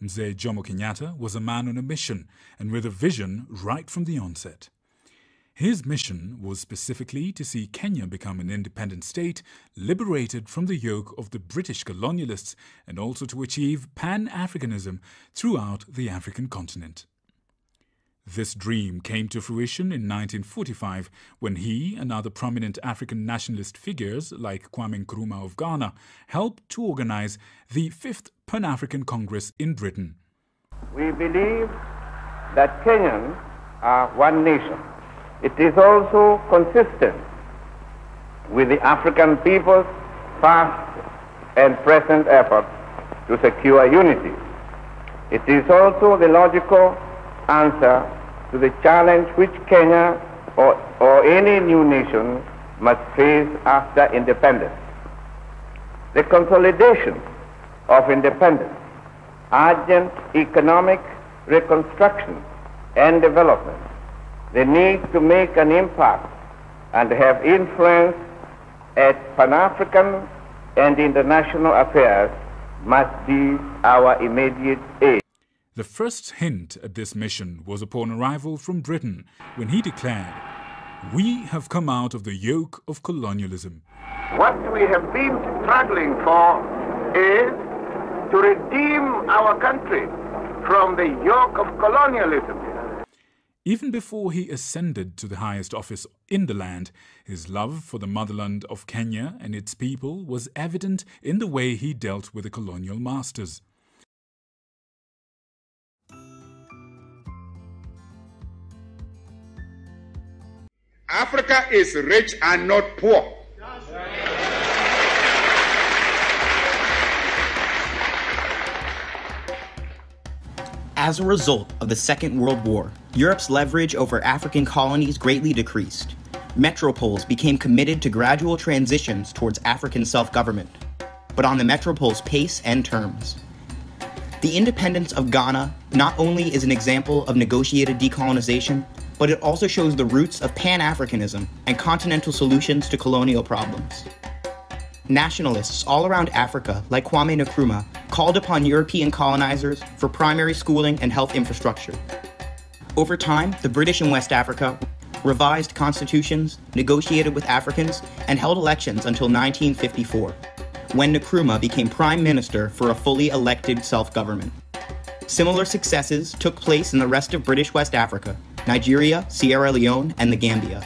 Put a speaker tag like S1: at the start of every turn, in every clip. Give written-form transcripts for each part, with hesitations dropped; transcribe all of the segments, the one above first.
S1: Mzee Jomo Kenyatta was a man on a mission and with a vision right from the onset. His mission was specifically to see Kenya become an independent state, liberated from the yoke of the British colonialists, and also to achieve Pan Africanism throughout the African continent. This dream came to fruition in 1945 when he and other prominent African nationalist figures like Kwame Nkrumah of Ghana helped to organize the 5th Pan-African Congress in Britain.
S2: We believe that Kenyans are one nation. It is also consistent with the African people's past and present efforts to secure unity. It is also the logical answer to the challenge which Kenya or any new nation must face after independence. The consolidation of independence, urgent economic reconstruction and development, the need to make an impact and have influence at Pan-African and international affairs must be our immediate aim.
S1: The first hint at this mission was upon arrival from Britain when he declared, "We have come out of the yoke of colonialism."
S2: What we have been struggling for is to redeem our country from the yoke of colonialism.
S1: Even before he ascended to the highest office in the land, his love for the motherland of Kenya and its people was evident in the way he dealt with the colonial masters.
S3: Africa is rich and not poor.
S4: As a result of the Second World War, Europe's leverage over African colonies greatly decreased. Metropoles became committed to gradual transitions towards African self-government, but on the metropole's pace and terms. The independence of Ghana not only is an example of negotiated decolonization, but it also shows the roots of Pan-Africanism and continental solutions to colonial problems. Nationalists all around Africa, like Kwame Nkrumah, called upon European colonizers for primary schooling and health infrastructure. Over time, the British in West Africa revised constitutions, negotiated with Africans, and held elections until 1954, when Nkrumah became prime minister for a fully elected self-government. Similar successes took place in the rest of British West Africa, Nigeria, Sierra Leone, and the Gambia.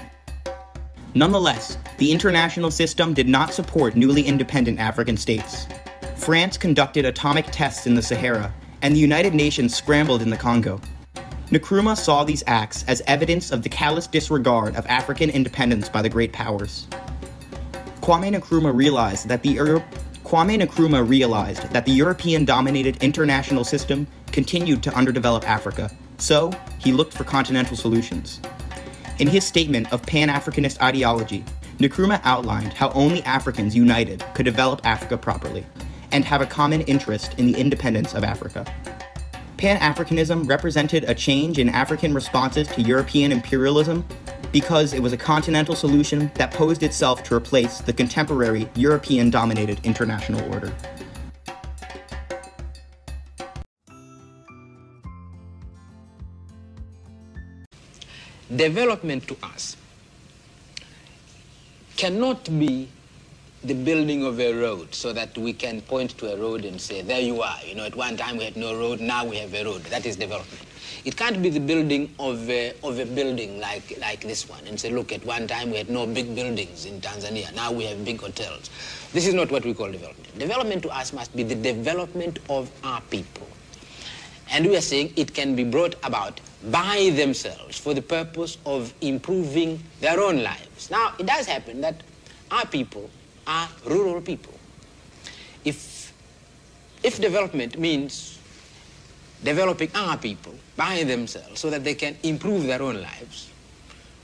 S4: Nonetheless, the international system did not support newly independent African states. France conducted atomic tests in the Sahara, and the United Nations scrambled in the Congo. Nkrumah saw these acts as evidence of the callous disregard of African independence by the great powers. Kwame Nkrumah realized that the European-dominated international system continued to underdevelop Africa, so he looked for continental solutions. In his statement of Pan-Africanist ideology, Nkrumah outlined how only Africans united could develop Africa properly and have a common interest in the independence of Africa. Pan-Africanism represented a change in African responses to European imperialism because it was a continental solution that posed itself to replace the contemporary European-dominated international order.
S5: Development to us cannot be the building of a road so that we can point to a road and say, there you are. You know, at one time we had no road, now we have a road. That is development. It can't be the building of a building like this one and say, look, at one time we had no big buildings in Tanzania, now we have big hotels. This is not what we call development. Development to us must be the development of our people. And we are saying it can be brought about by themselves for the purpose of improving their own lives. Now, it does happen that our people are rural people. If development means developing our people by themselves so that they can improve their own lives,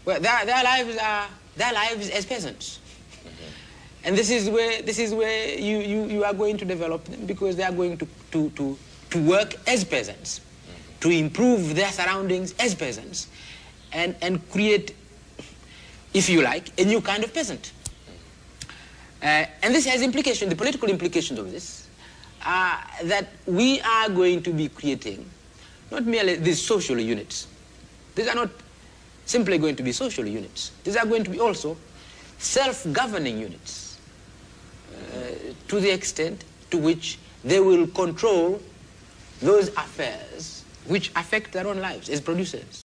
S5: well, their lives as peasants. Mm-hmm. And this is where you are going to develop them, because they are going to work as peasants, to improve their surroundings as peasants, and create, if you like, a new kind of peasant. And this has implications, the political implications of this that we are going to be creating not merely these social units. These are not simply going to be social units. These are going to be also self-governing units to the extent to which they will control those affairs which affect their own lives as producers.